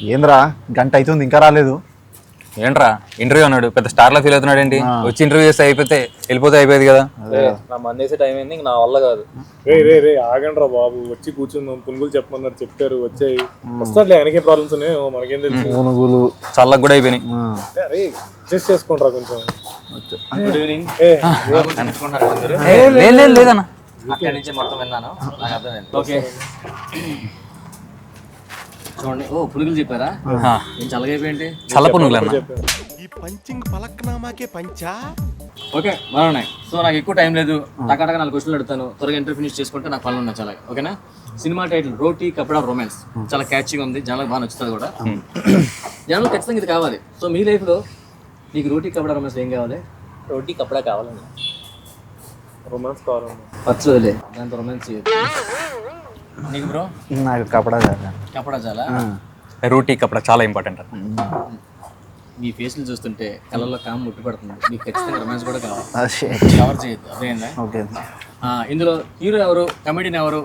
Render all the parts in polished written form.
ఏంద్రా గంట అవుతుంది ఇంకా రాలేదు. ఏంట్రా ఇంటర్వ్యూ అన్నాడు, పెద్ద స్టార్ లా ఫీల్ అవుతున్నాడు ఏంటి? వచ్చి ఇంటర్వ్యూ చేస్తే వెళ్ళిపోతే అయిపోయేది కదా. నా మందేసే టైం అయింది, నా వల్ల కాదు. రే ఆగండి రా బాబు, వచ్చి కూర్చుందాం. పునుగులు చెప్పమన్నారు, చెప్పారు, వచ్చాయి. వస్తారులే, ఆయనకే ప్రాబ్లమ్స్ ఉన్నాయో మనకేం తెలుసు. పునుగులు చల్లగా కూడా అయిపోయినాయి. అడ్జస్ట్ చేసుకుంటారా కొంచెం. Good evening. లేదన్నా, అక్కడి నుంచి మొత్తం విన్నాను, నాకు అర్థమైంది. ఓకే చూడండి. ఓ పునుగులు చెప్పారా? నేను చల్లగైపోయింది. చల్ల పునుగులు అన్న. ఓకే బాగున్నాయి. సో నాకు ఎక్కువ టైం లేదు, టకాటక 4 క్వశ్చన్లు అడుగుతాను, త్వరగా ఇంటర్వ్యూ ఫినిష్ చేసుకుంటే నాకు పనులు ఉన్నాయి చాలా. ఓకేనా? సినిమా టైటిల్ రోటీ కపడా రొమాన్స్, చాలా క్యాచీగా ఉంది, జనాలకు బాగా నచ్చుతుంది కూడా. జనాలకు ఖచ్చితంగా ఇది కావాలి. సో మీ లైఫ్లో నీకు రోటీ కపడా రొమాన్స్ ఏం కావాలి? రోటీ కపడా కావాలండి. రొమాన్స్ కావాలన్నా పచ్చలే దాంతో రొమాన్స్ చేయదు. నీకు బ్రో? నాకు కపడా కపడా చాలా. రోటీ కపడా చాలా ఇంపార్టెంట్. మీ ఫేస్లు చూస్తుంటే కళ్ళల్లో కామ్ ముట్టి పడుతుంది. మీకు ఖచ్చితంగా రొమాన్స్ కూడా కావాలి, కవర్ చేయొద్దు. అదేందా? ఓకే. ఇందులో హీరో ఎవరు, కమెడియన్ ఎవరు,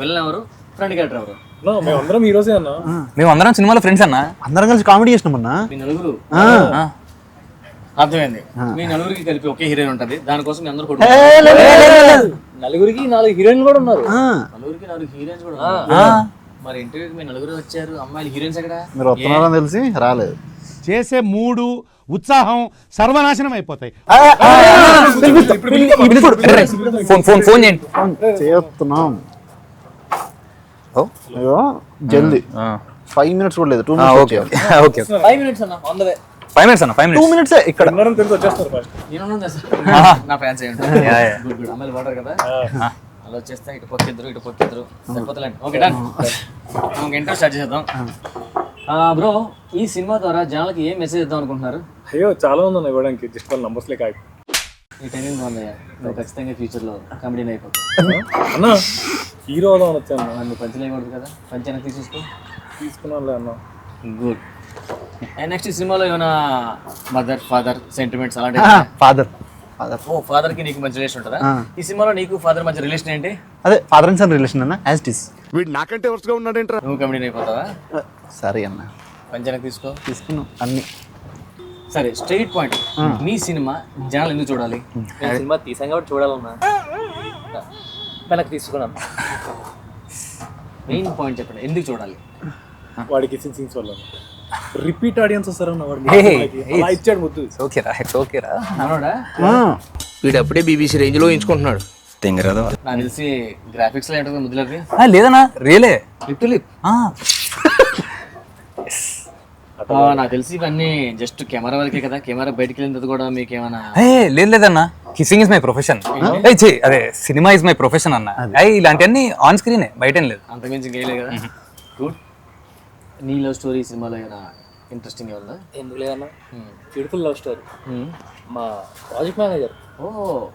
విలన్ ఎవరు, ఫ్రెండ్ క్యారెక్టర్ ఎవరు? మేమందరం ఈ రోజే అన్నా. మేము అందరం సినిమాలో ఫ్రెండ్స్ అన్నా, అందరం కలిసి కామెడీ చేసినామన్నా. మీ నలుగురు అర్థమైంది. మీ నలుగురికి కలిపి ఒకే హీరోయిన్ ఉంటది, దానికోసం మీ అందరూ నలుగురికి 4 హీరోయిన్లు కూడా ఉన్నారు. నలుగురికి 4 హీరోయిన్స్ కూడా ఉన్నారు. మరి ఇంటర్వ్యూకి మీ నలుగురు వచ్చారు, అమ్మాయిలు హీరోయిన్స్ ఎక్కడ? మీరు వస్తున్నారని తెలిసి రాలేదు. చేసే మూడు ఉత్సాహం సర్వనాశనం అయిపోతాయి. ఫోన్ చేయండి. చేస్తున్నాం. అయ్యో జల్దీ 5 minutes కూడా లేదు. 2 minutes. ఓకే ఓకే 5 minutes అన్న, on the way. 5 minutes అన్న, 5 minutes. 2 minutes ఇక్కడ. అందరం తెలిసి వచ్చేస్తారు ఫస్ట్. నేనున్నాను సార్, నా ఫ్యాన్స్ అయ్యి ఉంటారు. Good good. అమ్మాయిలు వాడరు కదా, అలా వచ్చేస్తే ఇటు పక్కిద్దరు ఇటు పక్కిద్దరు సరిపోతలేండి. Okay done. మనకి ఇంటర్వ్యూ స్టార్ట్ చేద్దాం. బ్రో, ఈ సినిమా ద్వారా జనాలకి ఏం మెసేజ్ ఇద్దాం అనుకుంటున్నారు? అయ్యో చాలా ఉంది ఇవ్వడానికి, జస్ట్ వాళ్ళ నంబర్స్ లేక. ఈ టైమింగ్ బాగుందయ్యా, నువ్వు ఖచ్చితంగా ఫ్యూచర్లో కమెడీని అయిపోతావు. అన్నా హీరో అవుదాం వచ్చాను. నువ్వు పంచలు వేయకూడదు కదా, పంచి వెనక్కి తీసుకున్నానులే అన్న. గుడ్. అండ్ నెక్స్ట్ సినిమాలో ఏమైనా మదర్ ఫాదర్ సెంటిమెంట్స్ అలాంటి? ఫాదర్ ఓ, ఫాదర్ కి నీకు మంచి రిలేషన్ ఉంటుందా? ఈ సినిమాలో నీకు ఫాదర్ మధ్య రిలేషన్ ఏంటి? అదే ఫాదర్ అండ్ సన్ రిలేషన్ అన్న, యాజ్ ఇట్ ఈస్. వీడు నాకంటే వరుసగా ఉన్నాడేంట్రా. నువ్వు కమెడీని అయిపోతావా? సరే అన్న, పంచనకు తీసుకున్నాం అన్ని. సరే, స్ట్రైట్ పాయింట్. మీ సినిమా జనాలు ఎందుకు చూడాలి? సినిమా తీసాం కాబట్టి చూడాలన్నా, వెనక్కి తీసుకున్నాను. మెయిన్ పాయింట్ చెప్పండి, ఎందుకు చూడాలి? వాడికి సీన్స్ వల్ల రిపీట్ ఆడియన్స్ వస్తారన్న. వాడు అలా ఇచ్చాడు ముద్దు. ఓకేరా, ఓకేరా. మనోడా వీడు అప్పుడే బీబీసీ రేంజ్ లో ఎంచుకుంటున్నాడు. నాకు తెలిసి గ్రాఫిక్స్ లో ఏంటో ముద్దులకి లేదన్నా, రియలే. Lip to lip. నాకు తెలిసి ఇవన్నీ జస్ట్ కెమెరా వరకే కదా, కెమెరా బయటికి వెళ్ళిన కూడా మీకు ఏమైనా? లేదన్నా, కిస్సింగ్ ఇస్ మై ప్రొఫెషన్. అదే సినిమా ఇస్ మై ప్రొఫెషన్ అన్న. ఇలాంటివన్నీ ఆన్ స్క్రీనే, బయట లేదు. అంతకుమించి ఇంకేయలే కదా. గుడ్. నీ లవ్ స్టోరీ సినిమాలో ఏమైనా ఇంట్రెస్టింగ్ ఉందా? ఎందుకు లేదన్నా, బ్యూటిఫుల్ లవ్ స్టోరీ. మా ప్రాజెక్ట్ మేనేజర్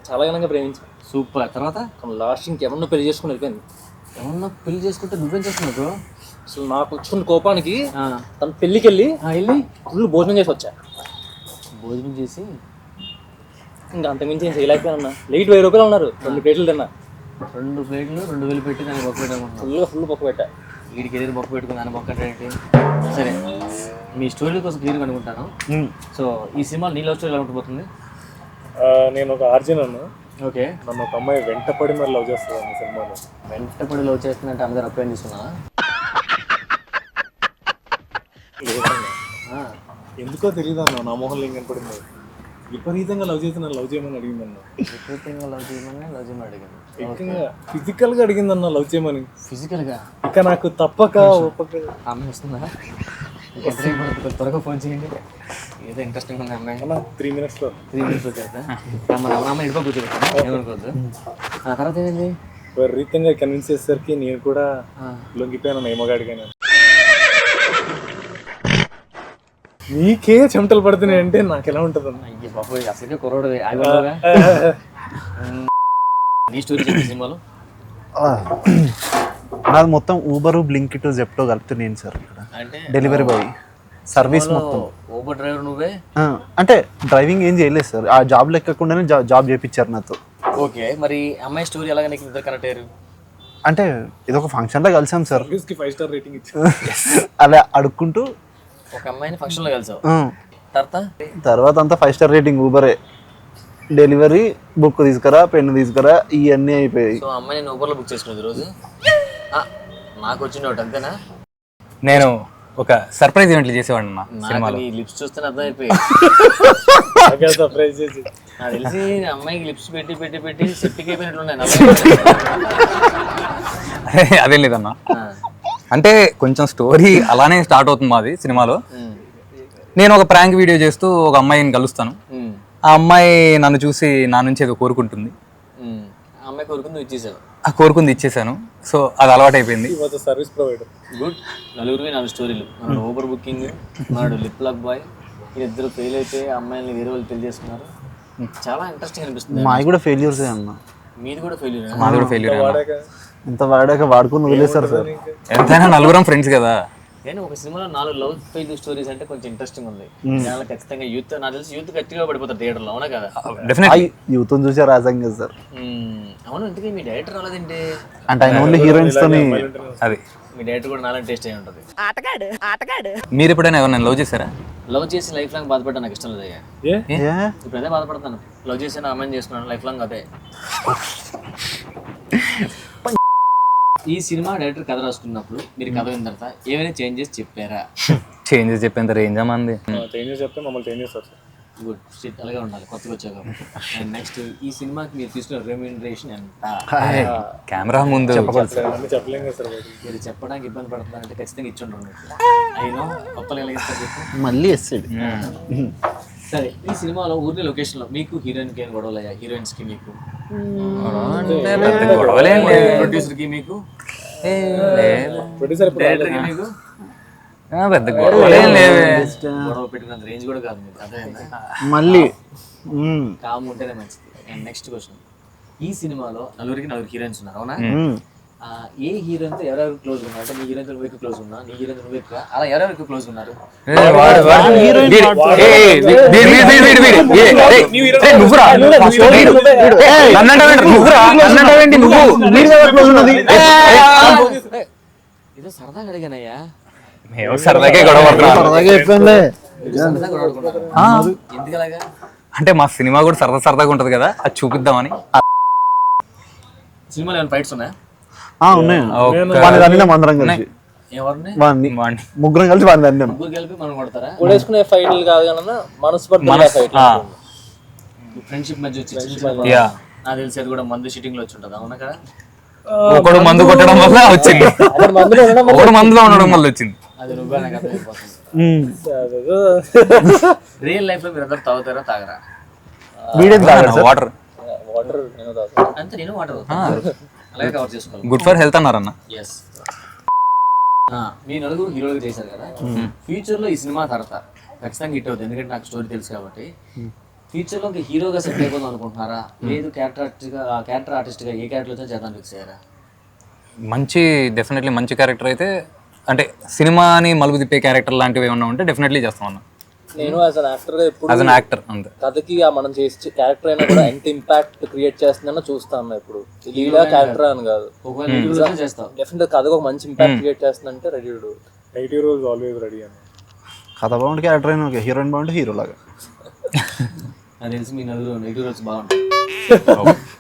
చాలా ఘనంగా ప్రేమించాను. సూపర్. తర్వాత లాస్ట్ ఇంకెవరినో పెళ్లి చేసుకుని వెళ్ళిపోయింది. ఏమన్నా పెళ్లి చేసుకుంటే నువ్వేం చేస్తున్నావు? అసలు నాకు వచ్చిన కోపానికి తన పెళ్ళికి వెళ్ళి ఫుల్ భోజనం చేసి వచ్చా. భోజనం చేసి ఇంకా అంతకుమించి ఏం చేయలేకపోయానన్నా. లైట్ 1000 రూపాయలు ఉన్నారు, 2 ప్లేట్లు తిన్నా. 2 ప్లేట్లు 2000 పెట్టి దాన్ని బొక్క పెట్టాను. ఫుల్ బొక్క పెట్టా. వీడికి ఎదురు బొక్క పెట్టుకుని దాన్ని బొక్క ఏంటి? సరే, మీ స్టోరీ కోసం క్లియర్గా అనుకుంటాను. సో ఈ సినిమా నీ లవ్ స్టోరీ ఎలా ఉండిపోతుంది? నేను ఒక ఆర్జన్ అన్నా. ఓకే. నన్ను ఒక అమ్మాయి వెంటపడి మరి లవ్ చేస్తుంది అన్న సినిమాలో. వెంటపడి లవ్ చేస్తుందంటే అందరు అప్లై తీసుకున్నా? ఎందుకో తెలియదు అన్న, నా మోహన్ ఏం కనపడింది. విపరీతంగా లవ్ చేసి నన్ను లవ్ చేయమని అడిగిందన్న. విపరీతంగా లవ్ చేయమని అడిగాను. ఫిజికల్ గా అడిగిందన్న లవ్ చేయమని. ఫిజికల్గా? ఇక నాకు తప్పక అమ్మాయి వస్తుందా? త్వరగా ఫోన్ చేయండి, ఏదో ఇంట్రెస్టింగ్ ఉంది అమ్మాయి. 3 minutes లో 3 minutes వచ్చేస్తా. అమ్మాయి ఇంట్లో కూర్చోబెట్టా, ఏమనుకోవద్దు. ఆ తర్వాత ఏమైంది? విపరీతంగా కన్విన్స్ చేసేసరికి నేను కూడా లొంగిపోయాను ఏమగాడిగాను. నీకే చెమటలు పడుతున్నాయి అంటే నాకు ఎలా ఉంటుంది అన్న? అయ్యి బాబు, అసలుకే కుర్రోడు నీ స్టోరీ చెప్పి సినిమాలో. నాది మొత్తం ఊబర్, బ్లింకిట్, జెప్టో కలిపి నేను సార్ ఇక్కడ అంటే డెలివరీ బాయ్ సర్వీస్ మొత్తం. ఊబర్ డ్రైవర్ నువ్వే? అంటే డ్రైవింగ్ ఏం చేయలేదు సార్, ఆ జాబ్ లెక్కకుండానే జాబ్ చేయించారు నాతో. ఓకే. మరి అమ్మాయి స్టోరీ ఎలాగ నీకు ఇద్దరు కనెక్ట్ అయ్యారు? అంటే ఇది ఒక ఫంక్షన్లో కలిసాం సార్. కి 5 స్టార్ రేటింగ్ ఇచ్చి అలా అడుక్కుంటూ ఒక అమ్మాయిని ఫంక్షన్లో కలిసావు, ఆ, తర్వాత అంతా 5 స్టార్ రేటింగ్ ఊబరే, డెలివరీ, బుక్ తీసుకురా, పెన్ను తీసుకురా, ఇవన్నీ అయిపోయాయి. సో అమ్మాయి నేను ఊబర్లో బుక్ చేసుకున్నది రోజు. నాకు వచ్చిన ఒకటి అంతేనా? నేను ఒక సర్ప్రైజ్ ఈవెంట్లు చేసేవాడిని అన్న సినిమాలో. నీ లిప్స్ చూస్తే అర్థమైపోయి సర్ప్రైజ్ చేసి నాకు తెలిసి అమ్మాయికి లిప్స్ పెట్టి పెట్టి పెట్టి సెట్టికి అయిపోయినట్లున్నాయి. అదేం లేదన్న, అంటే కొంచెం స్టోరీ అలానే స్టార్ట్ అవుతుంది మాది సినిమాలో. నేను ఒక ప్రాంక్ వీడియో చేస్తూ ఒక అమ్మాయిని కలుస్తాను. ఆ అమ్మాయి నన్ను చూసి నా నుంచి ఏదో కోరుకుంటుంది. అమ్మాయి కోరుకుంది ఇచ్చేసావు. ఆ కోరుకుంది ఇచ్చేసాను. సో అది అలవాటు అయిపోయింది. Service provider. గుడ్. నలుగురివి 4 స్టోరీలు. మన ఊబర్ బుకింగ్, మనడు లిప్ లాక్ బాయ్, వీళ్ళిద్దరు ఫెయిల్ అయితే అమ్మాయిని వేరే వాళ్ళు పెళ్లి చేసుకున్నారు. చాలా ఇంట్రెస్టింగ్ అనిపిస్తుంది. మావి కూడా ఫెయిల్యూర్సే అన్న. మీది కూడా ఫెయిల్యూర్? మాది కూడా ఫెయిల్యూర్. ఇంత వాడాక వాడుకుని వదిలేస్తారు సార్. ఎంతైనా నలుగురం ఫ్రెండ్స్ కదా. కానీ ఒక సినిమాలో 4 లవ్ ఫెయిల్యూర్ స్టోరీస్ అంటే కొంచెం ఇంట్రెస్టింగ్ ఉంది. జనాలు ఖచ్చితంగా యూత్, నాకు తెలిసి యూత్ గట్టిగా పడిపోతారు థియేటర్లో, అవునా కదా? డెఫినెట్లీ యూత్ చూసే రాసాం కదా సార్. అవును. ఇంతకీ మీ డైరెక్టర్ రాలేదండి? అంటే ఆయన ఓన్లీ హీరోయిన్స్ తోని. అది మీ డైరెక్టర్ కూడా నాలని టేస్ట్ అయి ఉంటుంది. మీరు ఎప్పుడైనా ఎవరైనా లవ్ చేశారా? లవ్ చేసి లైఫ్ లాంగ్ బాధపడ్డా నాకు ఇష్టం లేదు. ఇప్పుడు అదే బాధపడతాను. లవ్ చేసి నా అమ్మాయిని చేసుకున్నాను, లైఫ్ లాంగ్ అదే. ఈ సినిమా డైరెక్టర్ కథ రాసుకున్నప్పుడు మీరు కథ విన్న తర్వాత ఏమైనా చేంజెస్ చెప్పారా? చేంజెస్ చెప్పేంత రేంజ్ మంది. చేంజెస్ చెప్తే మమ్మల్ని చేంజ్ చేస్తారు సార్. గుడ్. స్ట్రిక్ట్ అలాగే ఉండాలి కొత్తగా వచ్చాక. అండ్ నెక్స్ట్, ఈ సినిమాకి మీరు తీసుకున్న రెమ్యూనరేషన్ ఎంత? కెమెరా ముందు అన్నీ చెప్పలేం కదా సార్. మీరు చెప్పడానికి ఇబ్బంది పడుతున్నారంటే ఖచ్చితంగా ఇచ్చి ఉంటారు. అయినా కొత్తలు ఎలా ఇస్తారు చెప్పు. మళ్ళీ ఎస్సైడ్. సరే, ఈ సినిమాలో ఊర్లో లొకేషన్లో మీకు హీరోయిన్కి ఏం గొడవలు అయ్యా? హీరోయిన్స్కి మీకు, ప్రొడ్యూసర్కి మీకు, ప్రొడ్యూసర్ డైరెక్టర్కి మీకు పెద్ద గొడవలేం లేవే. గొడవ పెట్టుకున్నంత రేంజ్ కూడా కాదు మీకు. అదే మళ్ళీ కామ్ ఉంటేనే మంచిది. అండ్ నెక్స్ట్ క్వశ్చన్, ఈ సినిమాలో నలుగురికి 4 హీరోయిన్స్ ఉన్నారు, అవునా? ఏ హీరోయిన్తో ఎవరెవరు క్లోజ్ ఉన్నారు? అంటే నీ హీరోయిన్తో నువ్వు ఎక్కువ క్లోజ్ ఉన్నా, నీ హీరోయిన్ నువ్వు ఎక్కువ, అలా ఎవరెవరు ఎక్కువ క్లోజ్ ఉన్నారు? ఏదో సరదాగా అడిగానయ్యా. సరదాగా గొడవ ఎందుకు అలాగా? అంటే మా సినిమా కూడా సరదాగా ఉంటది కదా, అది చూపిద్దామని. సినిమాలో ఏమైనా ఫైట్స్ ఉన్నాయా? ఉన్నాయి. అందరం కలిసి ఎవరిని? ముగ్గురం కలిసి వాడిని అన్నాను. ముగ్గురు కలిపి మనం కొడతారా? కొడేసుకునే ఫైట్లు కాదు కన్నా మనసు ఫ్రెండ్షిప్ మధ్య వచ్చి నాకు తెలిసి అది కూడా మందు షీటింగ్ లో వచ్చి ఉంటుంది, అవునా కదా? ఒకడు మందు కొట్టడం వల్ల వచ్చింది, ఒకడు మందులో ఉండడం వల్ల వచ్చింది. అది నువ్వే నాకు అర్థమైపోతుంది. రియల్ లైఫ్ లో మీరు అందరు తాగుతారా తాగరా? వాటర్ అంతే. నేను వాటర్ అలాగే కవర్ చేసుకోవాలి. గుడ్ ఫర్ హెల్త్ అన్నారన్న. ఎస్. మీ నలుగురు హీరోలుగా చేశారు కదా, ఫ్యూచర్ లో ఈ సినిమా తర్వాత ఖచ్చితంగా హిట్ అవుతుంది, ఎందుకంటే నాకు స్టోరీ తెలుసు కాబట్టి. ఫ్యూచర్ లో హీరోగా సెట్ అయిపోదాం అనుకుంటున్నారా? లేదు క్యారెక్టర్ ఆర్టిస్ట్ గా ఏ క్యారెక్టర్ వచ్చా చేద్దాం ఫిక్స్ అయ్యారా? డెఫినెట్లీ మంచి క్యారెక్టర్ అయితే, అంటే సినిమాని మలుపు తిప్పే క్యారెక్టర్ లాంటివి ఏమన్నా ఉంటే డెఫినెట్లీ చేస్తాం అన్న. నేను యాజ్ అన్ యాక్టర్ గా ఎప్పుడు యాజ్ అన్ యాక్టర్ అంతే, కథకి మనం చేసే క్యారెక్టర్ అయినా కూడా ఎంత ఇంపాక్ట్ క్రియేట్ చేస్తుందన్న చూస్తాను. ఇప్పుడు లీడ్ క్యారెక్టర్ అని కాదు, డెఫినెట్ కథకు ఒక మంచి ఇంపాక్ట్ క్రియేట్ చేస్తుందంటే ready to do. Negative roles always ready అని. కథ బాగుంటే క్యారెక్టర్ అయినా ఓకే, హీరోయిన్ బాగుంటే హీరో లాగా. నాకు తెలిసి మీ నలుగురు నెగిటివ్ రోల్స్ బాగుంటాయి,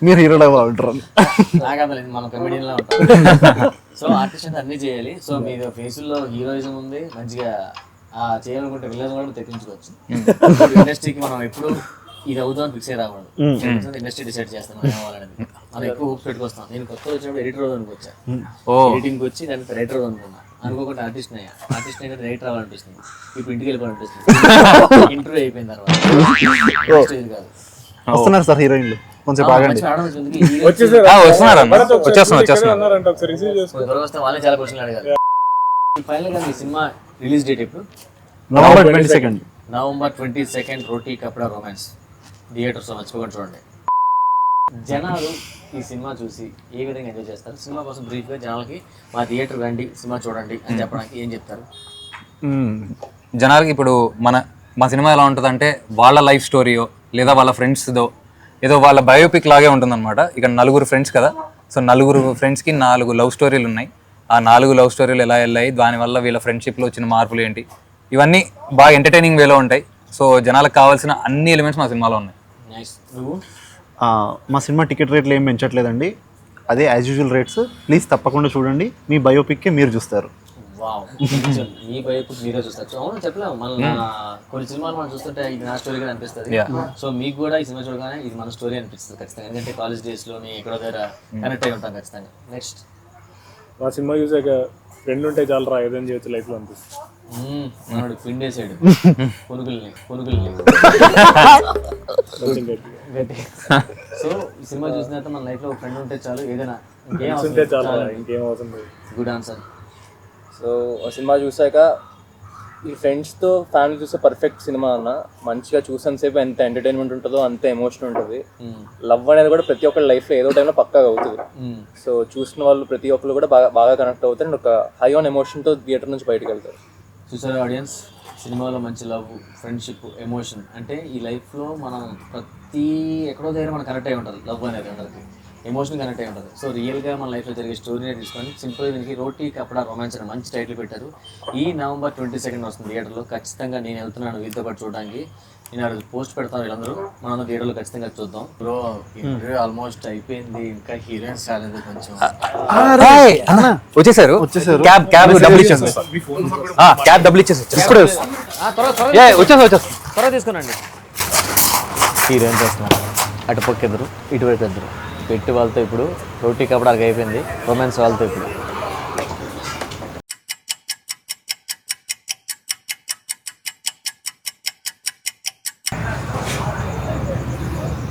మీరు హీరోలా బాగుంటారు. నాకు అర్థలేదు, మనం కమెడియన్ లా ఉంటాం. సో ఆర్టిస్ట్ అంటే అన్ని చేయాలి. సో మీ ఫేసుల్లో హీరోయిజం ఉంది, మంచిగా చేయాలనుకుంటే విలన్ కూడా తెప్పించుకోవచ్చు. ఇండస్ట్రీకి మనం ఎప్పుడు ఇది అవుతాం ఫిక్స్ అయ్యి రాకూడదు. ఇండస్ట్రీ డిసైడ్ చేస్తాం మనం ఏమవ్వాలనేది. మనం ఎక్కువ హోప్స్ పెట్టుకొస్తాం. నేను కొత్త వచ్చినప్పుడు ఎడిటర్ అవుదాం అనుకోవచ్చా, ఎడిటింగ్కి వచ్చి దాన్ని రైటర్ అవుదాం అనుకున్నా, అనుకోకుండా ఆర్టిస్ట్ అయ్యా. ఆర్టిస్ట్ అయితే రైటర్ అవ్వాలనిపిస్తుంది, ఇప్పుడు ఇంటికి వెళ్ళిపోవాలనిపిస్తుంది. ఇంటర్వ్యూ అయిపోయిన తర్వాత కాదు. వస్తున్నారు సార్ హీరోయిన్లు, కొంచెం బాగండి. వాళ్ళే చాలా క్వశ్చన్లు అడిగారు. ఫైనల్ గా మీ సినిమా రిలీజ్ డేట్ ఎప్పుడు? November 22. November 22 Roti Kapada romance. Theatres లో మర్చిపోకుండా చూడండి. జనాలు ఈ సినిమా చూసి ఏ విధంగా ఎంజాయ్ చేస్తారు? సినిమా కోసం బ్రీఫ్ గా జనాలకి మా థియేటర్ రండి సినిమా చూడండి అని చెప్పడానికి ఏం చెప్తారు? జనాలకి ఇప్పుడు మా సినిమా ఎలా ఉంటుందంటే వాళ్ళ లైఫ్ స్టోరీయో లేదా వాళ్ళ ఫ్రెండ్స్దో ఏదో వాళ్ళ బయోపిక్ లాగే ఉంటుంది అనమాట. ఇక నలుగురు ఫ్రెండ్స్ కదా, సో 4 ఫ్రెండ్స్కి 4 లవ్ స్టోరీలు ఉన్నాయి. ఆ 4 లవ్ స్టోరీలు ఎలా వెళ్ళాయి, దానివల్ల వీళ్ళ ఫ్రెండ్షిప్లో వచ్చిన మార్పులు ఏంటి, ఇవన్నీ బాగా ఎంటర్టైనింగ్ వేలో ఉంటాయి. సో జనాలకు కావాల్సిన అన్ని ఎలిమెంట్స్ మా సినిమాలో ఉన్నాయి. నైస్. నువ్వు మా సినిమా టికెట్ రేట్లు ఏం పెంచట్లేదండి, అదే యాజ్ యూజువల్ రేట్స్. ప్లీజ్ తప్పకుండా చూడండి, మీ బయోపిక్కే మీరు చూస్తారు. వావ్, మీ వైపు మీరే చూస్తారు. అవును చెప్పలేము, మన కొన్ని సినిమాలు మనం చూస్తుంటే ఇది నా స్టోరీగా అనిపిస్తుంది. సో మీకు కూడా ఈ సినిమా చూడగానే ఇది మన స్టోరీ అనిపిస్తుంది ఖచ్చితంగా, ఎందుకంటే కాలేజ్ డేస్ లోని ఎక్కడో దగ్గర కనెక్ట్ అయి ఉంటాం ఖచ్చితంగా. నెక్స్ట్, మా సినిమా చూసాక ఫ్రెండ్ ఉంటే చాలా రా ఏదైనా చేయొచ్చు లైఫ్లో అనిపిస్తుంది. మనోడు పిండేసాడు పునుగుల్ని. సో ఈ సినిమా చూసిన తర్వాత మన లైఫ్ లో ఒక ఫ్రెండ్ ఉంటే చాలు, ఏదైనా ఉంటే చాలా ఇంకేం అవసరం లేదు. Good answer. సో సినిమా చూసాక ఈ ఫ్రెండ్స్తో ఫ్యామిలీ చూస్తే పర్ఫెక్ట్ సినిమా అన్న. మంచిగా చూసాను ఎంత ఎంటర్టైన్మెంట్ ఉంటుందో అంతే ఎమోషన్ ఉంటుంది. లవ్ అనేది కూడా ప్రతి ఒక్కరి లైఫ్లో ఏదో టైంలో పక్కాగా అవుతుంది. సో చూసిన వాళ్ళు ప్రతి ఒక్కరు కూడా బాగా కనెక్ట్ అవుతారు అండ్ ఒక హై ఆన్ ఎమోషన్తో థియేటర్ నుంచి బయటకు వెళ్తారు. చూసారు ఆడియన్స్, సినిమాలో మంచి లవ్, ఫ్రెండ్షిప్, ఎమోషన్ అంటే ఈ లైఫ్లో మనం ప్రతి ఎక్కడో దగ్గర మనం కనెక్ట్ అయి ఉంటుంది. లవ్ అనేది ఉంటుంది, ఎమోషన్ కనెక్ట్ అయి ఉంటుంది. సో రియల్గా మన లైఫ్లో జరిగే స్టోరీనే తీసుకొని సింపుల్గా దీనికి రోటీ కపడా రొమాన్స్ అని మంచి టైటిల్ పెట్టారు. ఈ November 22 వస్తుంది థియేటర్లో. ఖచ్చితంగా నేను వెళ్తున్నాను వీళ్ళతో పాటు చూడడానికి. నేను అది పోస్ట్ పెడతాను, వీళ్ళందరూ మనం థియేటర్లో ఖచ్చితంగా చూద్దాం. బ్రో ఇంటర్వ్యూ ఆల్మోస్ట్ అయిపోయింది, ఇంకా హీరోయిన్స్ రాలేదు కొంచెం. వచ్చేసారు. క్యాబ్ డబ్బులు ఇచ్చేసి క్యాబ్ డబ్బులు ఇచ్చేసి ఇప్పుడే వచ్చేసి త్వరగా తీసుకున్నాండి. హీరోయిన్స్ వస్తున్నారు, అటుపక్క ఎదురు ఇటువైపు ఎదురు. పెట్టి వాళ్ళతో ఇప్పుడు రోటీ కపడానికి అయిపోయింది, రొమాన్స్ వాళ్ళతో ఇప్పుడు.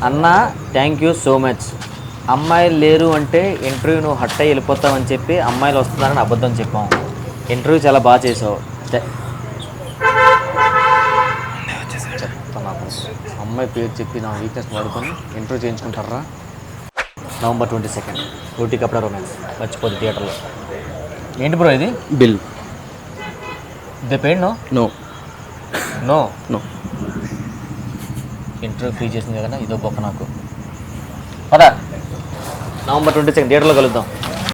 అన్న థ్యాంక్ యూ సో మచ్. అమ్మాయిలు లేరు అంటే ఇంటర్వ్యూ నువ్వు హట్ అయ్యి వెళ్ళిపోతావని చెప్పి అమ్మాయిలు వస్తున్నారని అబద్ధం చెప్పాం. ఇంటర్వ్యూ చాలా బాగా చేసావు. చెప్తాను, అమ్మాయి పేరు చెప్పి నా వీక్నెస్ వాడుకొని ఇంటర్వ్యూ చేయించుకుంటారా? November 22 Roti Kapada romance. మర్చిపోద్ది థియేటర్లో. ఏంటి బ్రో ఇది? Bill they paid no no no no interview free చేసింది కదా, ఇదో బొక్క నాకు. పద, November 22 థియేటర్లో కలుద్దాం.